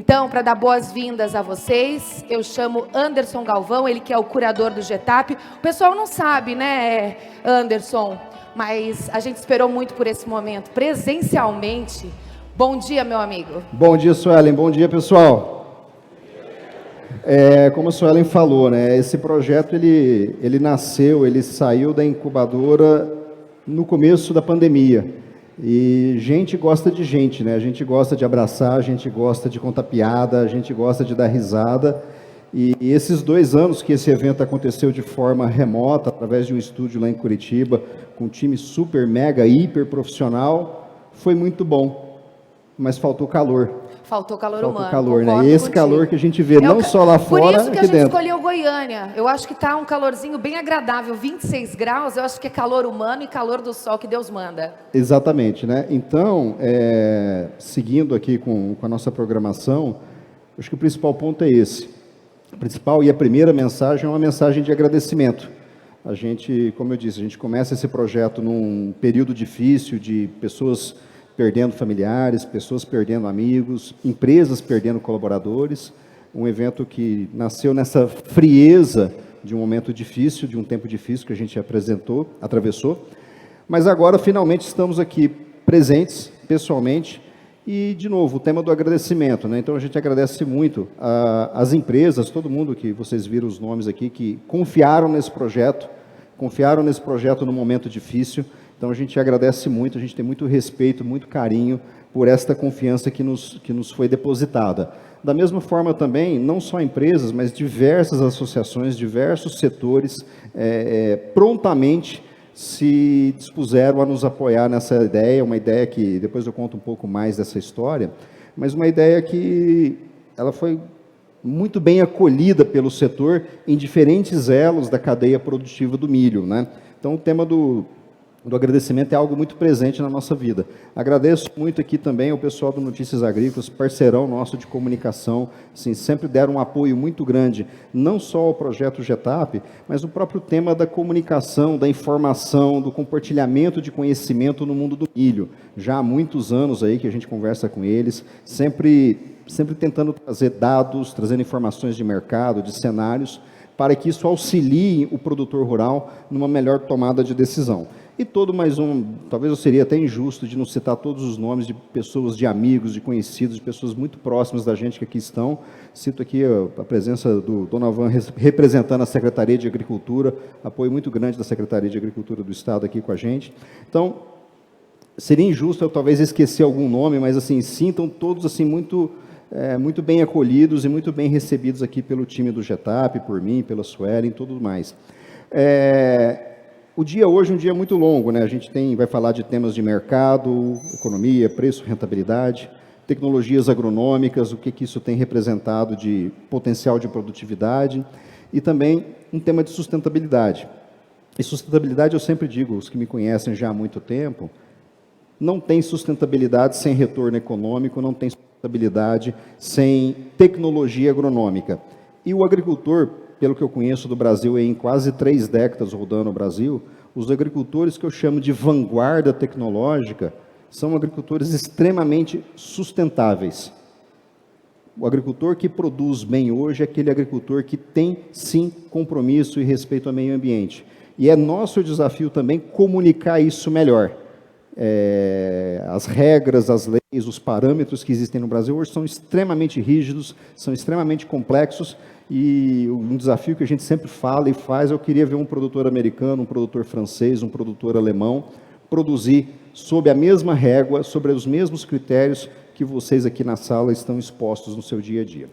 Então, para dar boas-vindas a vocês, eu chamo Anderson Galvão, ele que é o curador do GETAP. O pessoal não sabe, né, Anderson, mas a gente esperou muito por esse momento, presencialmente. Bom dia, meu amigo. Bom dia, Suelen. Bom dia, pessoal. Como a Suelen falou, né, esse projeto ele nasceu, ele saiu da incubadora no começo da pandemia. E gente gosta de gente, né? A gente gosta de abraçar, a gente gosta de contar piada, a gente gosta de dar risada. E esses 2 anos que esse evento aconteceu de forma remota, através de um estúdio lá em Curitiba, com um time super, mega, hiper profissional, foi muito bom. Mas faltou calor. Faltou calor humano. Faltou calor, né? E esse contigo. calor que a gente vê não só lá fora, por isso que aqui a gente dentro. escolheu Goiânia. Eu acho que está um calorzinho bem agradável, 26 graus, eu acho que é calor humano e calor do sol que Deus manda. Exatamente, né? Então, seguindo aqui com a nossa programação, acho que o principal ponto é esse. O principal e a primeira mensagem é uma mensagem de agradecimento. A gente, como eu disse, a gente começa esse projeto num período difícil de pessoas perdendo familiares, pessoas perdendo amigos, empresas perdendo colaboradores, um evento que nasceu nessa frieza de um momento difícil, de um tempo difícil que a gente atravessou, mas agora finalmente estamos aqui presentes, pessoalmente, e de novo, o tema do agradecimento, né? Então a gente agradece muito às empresas, todo mundo que vocês viram os nomes aqui, que confiaram nesse projeto no momento difícil. Então a gente agradece muito, a gente tem muito respeito, muito carinho por esta confiança que nos foi depositada. Da mesma forma também, não só empresas, mas diversas associações, diversos setores, prontamente se dispuseram a nos apoiar nessa ideia, uma ideia que, depois eu conto um pouco mais dessa história, mas uma ideia que ela foi muito bem acolhida pelo setor em diferentes elos da cadeia produtiva do milho, né? Então o tema do agradecimento é algo muito presente na nossa vida. Agradeço muito aqui também ao pessoal do Notícias Agrícolas, parceirão nosso de comunicação, assim, sempre deram um apoio muito grande, não só ao projeto GETAP, mas o próprio tema da comunicação, da informação, do compartilhamento de conhecimento no mundo do milho. Já há muitos anos aí que a gente conversa com eles, sempre tentando trazer dados, trazendo informações de mercado, de cenários, para que isso auxilie o produtor rural numa melhor tomada de decisão. E talvez eu seria até injusto de não citar todos os nomes de pessoas, de amigos, de conhecidos, de pessoas muito próximas da gente que aqui estão. Cito aqui a presença do Donovan representando a Secretaria de Agricultura, apoio muito grande da Secretaria de Agricultura do Estado aqui com a gente. Então, seria injusto eu talvez esquecer algum nome, mas assim, sintam todos assim muito bem acolhidos e muito bem recebidos aqui pelo time do GETAP, por mim, pela Suelen e tudo mais. O dia hoje é um dia muito longo, né? A gente vai falar de temas de mercado, economia, preço, rentabilidade, tecnologias agronômicas, o que isso tem representado de potencial de produtividade e também um tema de sustentabilidade. E sustentabilidade, eu sempre digo, os que me conhecem já há muito tempo, não tem sustentabilidade sem retorno econômico, não tem sustentabilidade sem tecnologia agronômica. E o agricultor, pelo que eu conheço do Brasil, em quase 3 décadas rodando o Brasil, os agricultores que eu chamo de vanguarda tecnológica são agricultores extremamente sustentáveis. O agricultor que produz bem hoje é aquele agricultor que tem, sim, compromisso e respeito ao meio ambiente. E é nosso desafio também comunicar isso melhor. As regras, as leis, os parâmetros que existem no Brasil hoje são extremamente rígidos, são extremamente complexos, e um desafio que a gente sempre fala e faz, eu queria ver um produtor americano, um produtor francês, um produtor alemão, produzir sob a mesma régua, sobre os mesmos critérios que vocês aqui na sala estão expostos no seu dia a dia.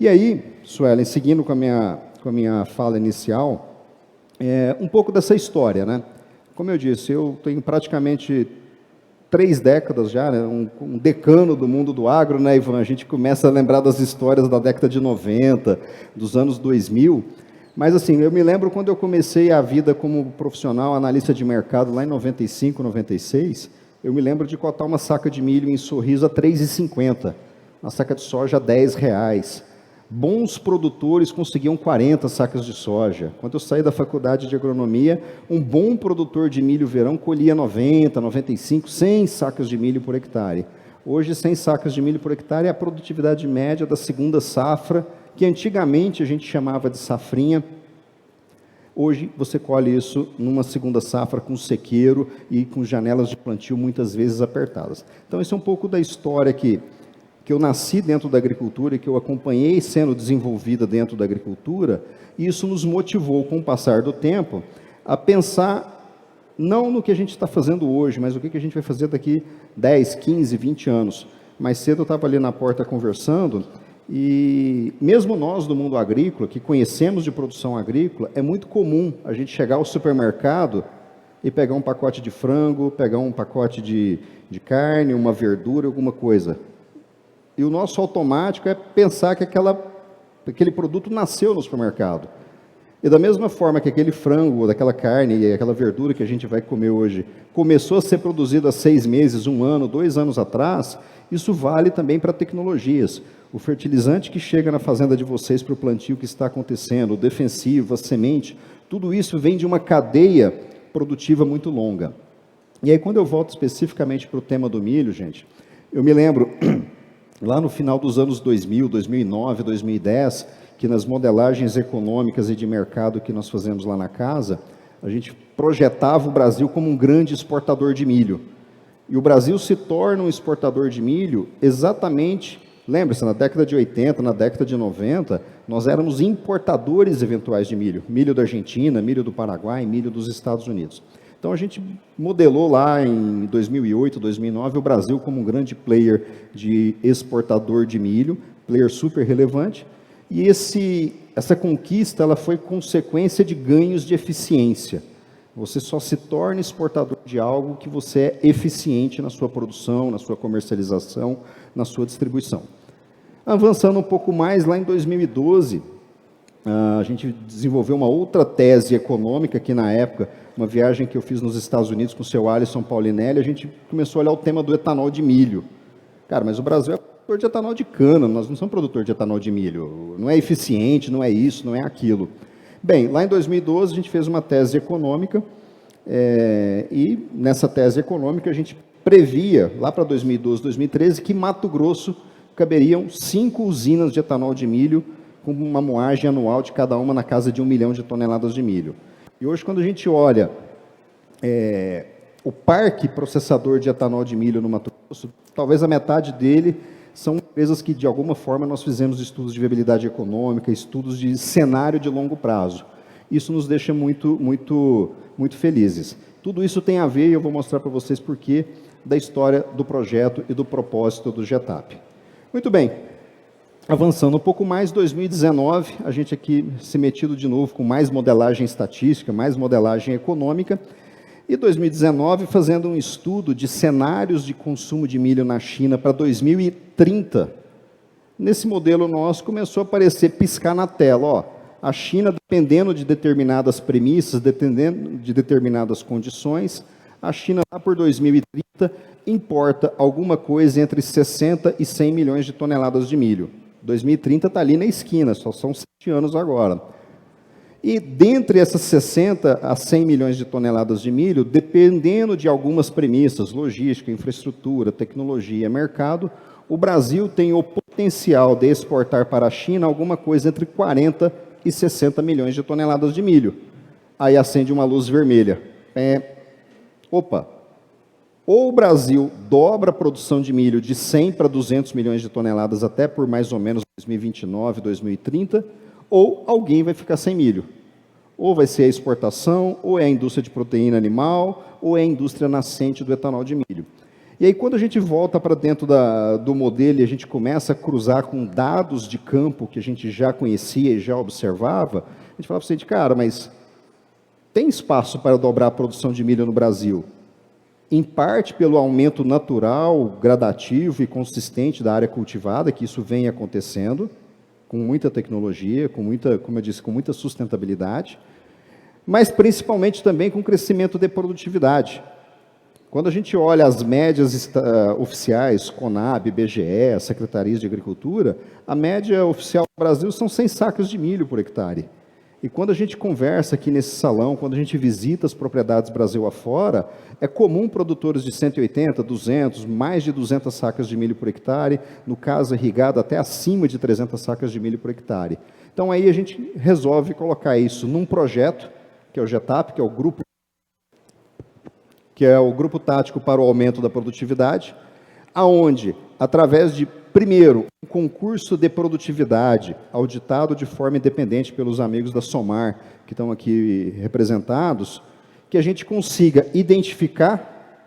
E aí, Suelen, seguindo com a minha fala inicial, um pouco dessa história, né? Como eu disse, eu tenho praticamente 3 décadas já, né, um decano do mundo do agro, né, Ivan? A gente começa a lembrar das histórias da década de 90, dos anos 2000, mas assim, eu me lembro quando eu comecei a vida como profissional, analista de mercado, lá em 95, 96, eu me lembro de cotar uma saca de milho em Sorriso a R$ 3,50, uma saca de soja a R$10. Bons produtores conseguiam 40 sacas de soja. Quando eu saí da faculdade de agronomia, um bom produtor de milho verão colhia 90, 95, 100 sacas de milho por hectare. Hoje, 100 sacas de milho por hectare é a produtividade média da segunda safra, que antigamente a gente chamava de safrinha. Hoje, você colhe isso numa segunda safra com sequeiro e com janelas de plantio muitas vezes apertadas. Então, isso é um pouco da história que eu nasci dentro da agricultura e que eu acompanhei sendo desenvolvida dentro da agricultura, e isso nos motivou, com o passar do tempo, a pensar não no que a gente está fazendo hoje, mas o que a gente vai fazer daqui 10, 15, 20 anos. Mais cedo eu estava ali na porta conversando, e mesmo nós do mundo agrícola, que conhecemos de produção agrícola, é muito comum a gente chegar ao supermercado e pegar um pacote de frango, pegar um pacote de carne, uma verdura, alguma coisa. E o nosso automático é pensar que aquele produto nasceu no supermercado. E da mesma forma que aquele frango, daquela carne e aquela verdura que a gente vai comer hoje, começou a ser produzido há 6 meses, 1 ano, 2 anos atrás, isso vale também para tecnologias. O fertilizante que chega na fazenda de vocês para o plantio que está acontecendo, o defensivo, a semente, tudo isso vem de uma cadeia produtiva muito longa. E aí, quando eu volto especificamente para o tema do milho, gente, eu me lembro, lá no final dos anos 2000, 2009, 2010, que nas modelagens econômicas e de mercado que nós fazemos lá na casa, a gente projetava o Brasil como um grande exportador de milho. E o Brasil se torna um exportador de milho exatamente, lembre-se, na década de 80, na década de 90, nós éramos importadores eventuais de milho. Milho da Argentina, milho do Paraguai, milho dos Estados Unidos. Então a gente modelou lá em 2008, 2009, o Brasil como um grande player de exportador de milho, player super relevante. E essa conquista ela foi consequência de ganhos de eficiência. Você só se torna exportador de algo que você é eficiente na sua produção, na sua comercialização, na sua distribuição. Avançando um pouco mais, lá em 2012, a gente desenvolveu uma outra tese econômica, que na época, uma viagem que eu fiz nos Estados Unidos com o seu Alisson Paulinelli, a gente começou a olhar o tema do etanol de milho. Cara, mas o Brasil é produtor de etanol de cana, nós não somos produtor de etanol de milho, não é eficiente, não é isso, não é aquilo. Bem, lá em 2012 a gente fez uma tese econômica, e nessa tese econômica a gente previa, lá para 2012, 2013, que Mato Grosso caberiam 5 usinas de etanol de milho, com uma moagem anual de cada uma na casa de 1 milhão de toneladas de milho. E hoje, quando a gente olha o parque processador de etanol de milho no Mato Grosso, talvez a metade dele são empresas que, de alguma forma, nós fizemos estudos de viabilidade econômica, estudos de cenário de longo prazo. Isso nos deixa muito, muito, muito felizes. Tudo isso tem a ver, e eu vou mostrar para vocês por quê, da história do projeto e do propósito do GETAP. Muito bem, avançando um pouco mais, 2019, a gente aqui se metido de novo com mais modelagem estatística, mais modelagem econômica, e 2019 fazendo um estudo de cenários de consumo de milho na China para 2030. Nesse modelo nosso começou a aparecer, piscar na tela, ó, a China, dependendo de determinadas premissas, dependendo de determinadas condições, a China lá por 2030 importa alguma coisa entre 60 e 100 milhões de toneladas de milho. 2030 está ali na esquina, só são 7 anos agora. E dentre essas 60 a 100 milhões de toneladas de milho, dependendo de algumas premissas, logística, infraestrutura, tecnologia, mercado, o Brasil tem o potencial de exportar para a China alguma coisa entre 40 e 60 milhões de toneladas de milho. Aí acende uma luz vermelha. Opa! Ou o Brasil dobra a produção de milho de 100 para 200 milhões de toneladas até por mais ou menos 2029, 2030, ou alguém vai ficar sem milho. Ou vai ser a exportação, ou é a indústria de proteína animal, ou é a indústria nascente do etanol de milho. E aí, quando a gente volta para dentro do modelo e a gente começa a cruzar com dados de campo que a gente já conhecia e já observava, a gente fala para o seguinte, cara, mas tem espaço para dobrar a produção de milho no Brasil? Em parte pelo aumento natural, gradativo e consistente da área cultivada, que isso vem acontecendo, com muita tecnologia, com muita, como eu disse, com muita sustentabilidade, mas principalmente também com crescimento de produtividade. Quando a gente olha as médias oficiais, CONAB, IBGE, Secretarias de Agricultura, a média oficial do Brasil são 100 sacas de milho por hectare. E quando a gente conversa aqui nesse salão, quando a gente visita as propriedades Brasil afora, é comum produtores de 180, 200, mais de 200 sacas de milho por hectare, no caso irrigado até acima de 300 sacas de milho por hectare. Então aí a gente resolve colocar isso num projeto, que é o GETAP, que é o Grupo Tático para o Aumento da Produtividade, aonde, através de, primeiro, um concurso de produtividade, auditado de forma independente pelos amigos da SOMAR, que estão aqui representados, que a gente consiga identificar,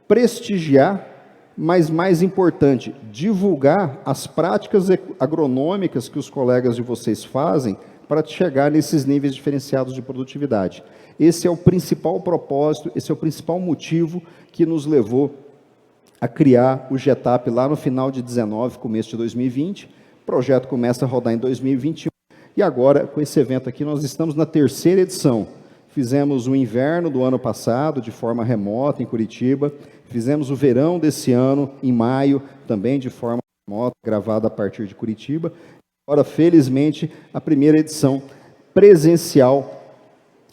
prestigiar, mas mais importante, divulgar as práticas agronômicas que os colegas de vocês fazem para chegar nesses níveis diferenciados de produtividade. Esse é o principal propósito, esse é o principal motivo que nos levou a criar o GETAP lá no final de 19, começo de 2020. O projeto começa a rodar em 2021 e agora, com esse evento aqui, nós estamos na 3ª edição. Fizemos o inverno do ano passado, de forma remota, em Curitiba. Fizemos o verão desse ano, em maio, também de forma remota, gravada a partir de Curitiba. Agora, felizmente, a 1ª edição presencial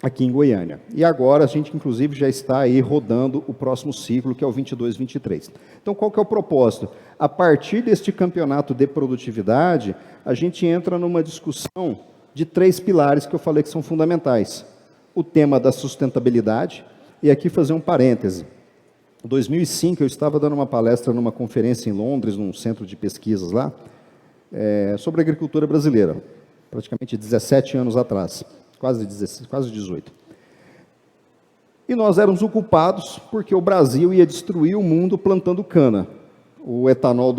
aqui em Goiânia. E agora a gente, inclusive, já está aí rodando o próximo ciclo, que é o 22-23. Então, qual que é o propósito? A partir deste campeonato de produtividade, a gente entra numa discussão de 3 pilares que eu falei que são fundamentais. O tema da sustentabilidade, e aqui fazer um parêntese. Em 2005, eu estava dando uma palestra numa conferência em Londres, num centro de pesquisas lá, sobre a agricultura brasileira, praticamente 17 anos atrás. Quase 18. E nós éramos culpados porque o Brasil ia destruir o mundo plantando cana. O etanol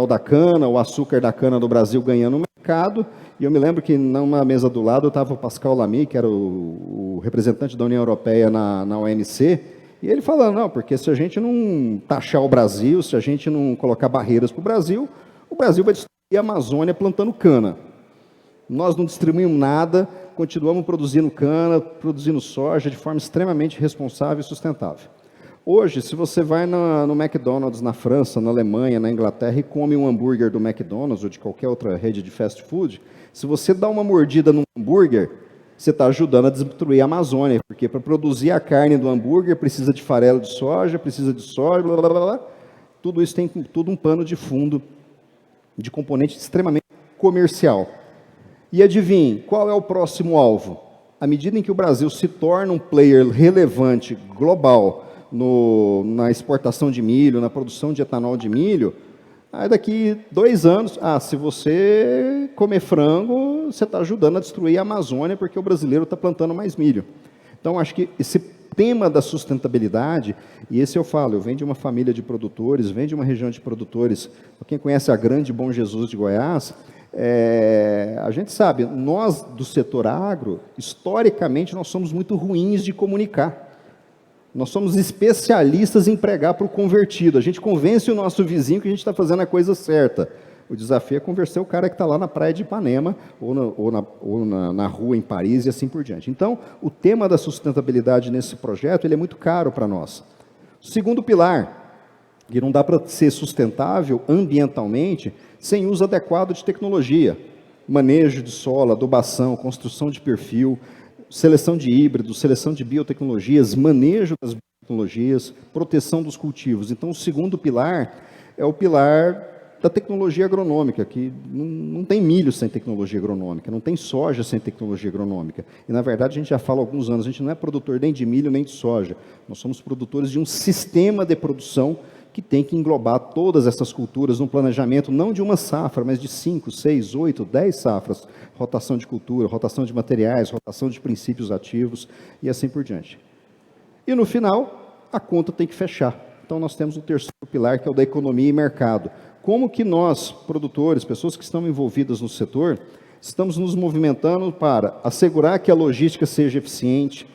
da cana, o açúcar da cana do Brasil ganhando no mercado. E eu me lembro que numa mesa do lado estava o Pascal Lamy, que era o representante da União Europeia na OMC, e ele falando, não, porque se a gente não taxar o Brasil, se a gente não colocar barreiras para o Brasil vai destruir a Amazônia plantando cana. Nós não distribuímos nada, continuamos produzindo cana, produzindo soja de forma extremamente responsável e sustentável. Hoje, se você vai no McDonald's na França, na Alemanha, na Inglaterra e come um hambúrguer do McDonald's ou de qualquer outra rede de fast food, se você dá uma mordida num hambúrguer, você está ajudando a destruir a Amazônia, porque para produzir a carne do hambúrguer precisa de farelo de soja, blá, blá, blá, blá. Tudo isso tem tudo um pano de fundo de componente extremamente comercial. E adivinhe, qual é o próximo alvo? À medida em que o Brasil se torna um player relevante global na exportação de milho, na produção de etanol de milho, aí daqui 2 anos, se você comer frango, você está ajudando a destruir a Amazônia, porque o brasileiro está plantando mais milho. Então, acho que esse tema da sustentabilidade, e esse eu falo, eu venho de uma família de produtores, venho de uma região de produtores, quem conhece a Grande Bom Jesus de Goiás, a gente sabe, nós do setor agro, historicamente, nós somos muito ruins de comunicar. Nós somos especialistas em pregar para o convertido. A gente convence o nosso vizinho que a gente está fazendo a coisa certa. O desafio é convencer o cara que está lá na praia de Ipanema ou na rua em Paris e assim por diante. Então, o tema da sustentabilidade nesse projeto ele é muito caro para nós. O segundo pilar, que não dá para ser sustentável ambientalmente sem uso adequado de tecnologia. Manejo de solo, adubação, construção de perfil, seleção de híbridos, seleção de biotecnologias, manejo das biotecnologias, proteção dos cultivos. Então, o segundo pilar é o pilar da tecnologia agronômica, que não tem milho sem tecnologia agronômica, não tem soja sem tecnologia agronômica. E, na verdade, a gente já fala há alguns anos, a gente não é produtor nem de milho nem de soja. Nós somos produtores de um sistema de produção que tem que englobar todas essas culturas no planejamento, não de uma safra, mas de 5, 6, 8, 10 safras. Rotação de cultura, rotação de materiais, rotação de princípios ativos e assim por diante. E no final, a conta tem que fechar. Então nós temos o terceiro pilar, que é o da economia e mercado. Como que nós, produtores, pessoas que estão envolvidas no setor, estamos nos movimentando para assegurar que a logística seja eficiente,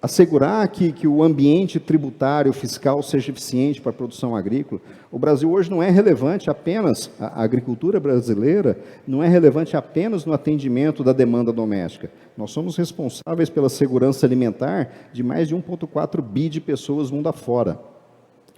assegurar que o ambiente tributário fiscal seja eficiente para a produção agrícola. O Brasil hoje não é relevante apenas, a agricultura brasileira não é relevante apenas no atendimento da demanda doméstica. Nós somos responsáveis pela segurança alimentar de mais de 1,4 bi de pessoas mundo afora.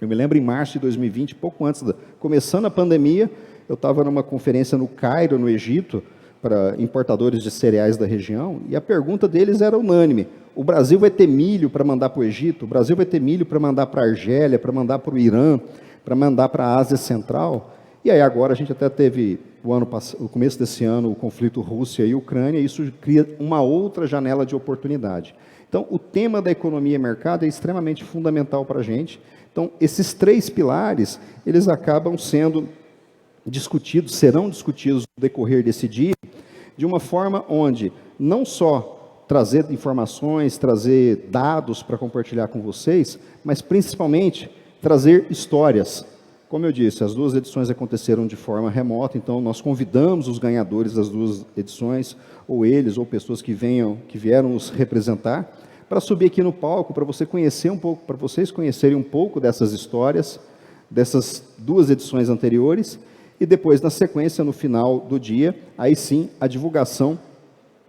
Eu me lembro em março de 2020, pouco antes, começando a pandemia, eu estava numa conferência no Cairo, no Egito, para importadores de cereais da região, e a pergunta deles era unânime: o Brasil vai ter milho para mandar para o Egito? O Brasil vai ter milho para mandar para a Argélia, para mandar para o Irã, para mandar para a Ásia Central? E aí agora a gente até teve, o começo desse ano, o conflito Rússia e Ucrânia, e isso cria uma outra janela de oportunidade. Então, o tema da economia e mercado é extremamente fundamental para a gente. Então, esses 3 pilares, eles acabam sendo discutidos, serão discutidos no decorrer desse dia, de uma forma onde não só trazer informações, trazer dados para compartilhar com vocês, mas principalmente trazer histórias. Como eu disse, as 2 edições aconteceram de forma remota, então nós convidamos os ganhadores das 2 edições, ou eles, ou pessoas que vieram nos representar, para subir aqui no palco, para você conhecer um pouco, para vocês conhecerem um pouco dessas histórias, dessas 2 edições anteriores, e depois, na sequência, no final do dia, aí sim, a divulgação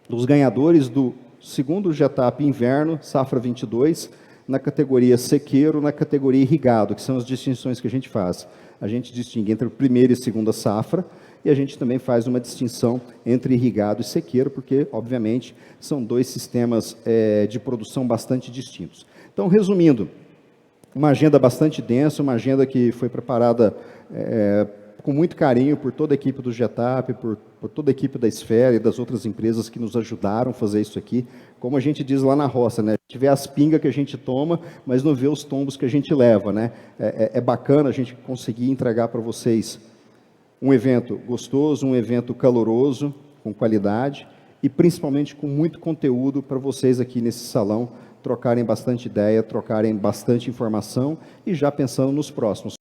dos ganhadores do segundo GETAP Inverno, Safra 22, na categoria sequeiro, na categoria irrigado, que são as distinções que a gente faz. A gente distingue entre a primeira e segunda safra, e a gente também faz uma distinção entre irrigado e sequeiro, porque, obviamente, são 2 sistemas de produção bastante distintos. Então, resumindo, uma agenda bastante densa, uma agenda que foi preparada com muito carinho por toda a equipe do GETAP, por toda a equipe da Esfera e das outras empresas que nos ajudaram a fazer isso aqui. Como a gente diz lá na roça, né? A gente vê as pingas que a gente toma, mas não vê os tombos que a gente leva, né? É bacana a gente conseguir entregar para vocês um evento gostoso, um evento caloroso, com qualidade e principalmente com muito conteúdo para vocês aqui nesse salão trocarem bastante ideia, trocarem bastante informação e já pensando nos próximos.